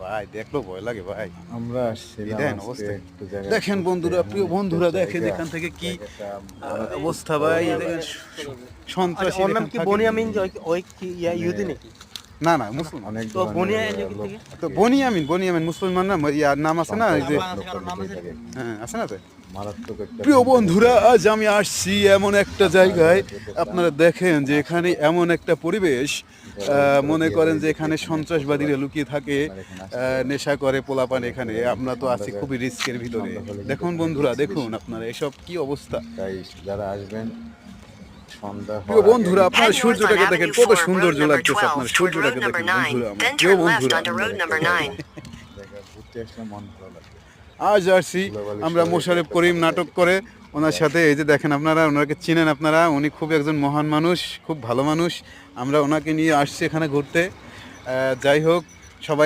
ভাই দেখলো ভয় লাগে ভাই। আমরা আসছিলাম দেখেন আজকে অবস্থা, একটু জায়গা দেখেন ঘুরতে, বন্ধুরা, এমন প্রিয় একটা বন্ধুরা, দেখেন জায়গা, এখান থেকে কি জায়গাটা মারাত্মক অবস্থা ভালো ভাই। লাগলো। দেখেন আচ্ছা, সন্ত্রাসী ওর নাম দেখেন কি থাকে। বনিয়ামিন? যে ওই কি মানে ইহুদি নাকি? না না, মুসলমান। অনেক তো ধরনের বনিয়া এলো লোক থেকে? তো থাকে, বনিয়ামিন মুসলমান না, ইয়ার নাম আছে না, এই যে সন্ত্রাসী লোক বাংলাদেশে থাকে কারো নাম আছে নাকি? এখানে। হ্যাঁ আছে না তো। মারাত্মক একটা প্রিয় ভীতিকর বন্ধুরা, জায়গা। আজ আমি আসছি এমন একটা আপনারা জায়গায়, যারা যেতে চান, আপনারা দেখেন যে এখানে এমন একটা পরিবেশ, যারা উত্তরা মনে দিয়ে করেন যে যাইতে এখানে এখানে আসতে সন্ত্রাসবাদীরা পারেন, লুকিয়ে থাকে, আপনারা এখানে আসতে পারেন। নেশা করে পোলাপান তবে এখানে। ধরেন আমরা তো আছি সন্ধ্যা খুবই রিস্কের ভিতরে। সন্ধ্যা হলে কিন্তু দেখুন এখানে বন্ধুরা, রিস্ক দেখুন বেশি। আপনারা এসব কি অবস্থা। তাই যারা আসবেন সন্ধ্যা প্রিয় হওয়ার আগে বন্ধুরা, আগে আপনার Head north on সূর্যটাকে দেখেন, Avenue কত 4, সৌন্দর্য road number লাগতেছে। আপনার 12 toward সূর্যটাকে road number দেখেন 9. বন্ধুরা, আমার Then প্রিয় turn left বন্ধুরা। onto road number 9. জায়গা ঘুরতে আসলে মন ভালো লাগবে। আজ আসছি ধুলাবালি আমরা শহরে মোশারেফ একটা করিম ভালো নাটক জায়গা। করে ওনার সাথে। এই যে দেখেন আপনারা, ওনাকে চিনেন আপনারা, উনি খুব একজন মহান মানুষ, খুব ভালো মানুষ। আমরা ওনাকে নিয়ে আসছি এখানে ঘুরতে। যাই হোক, সবাই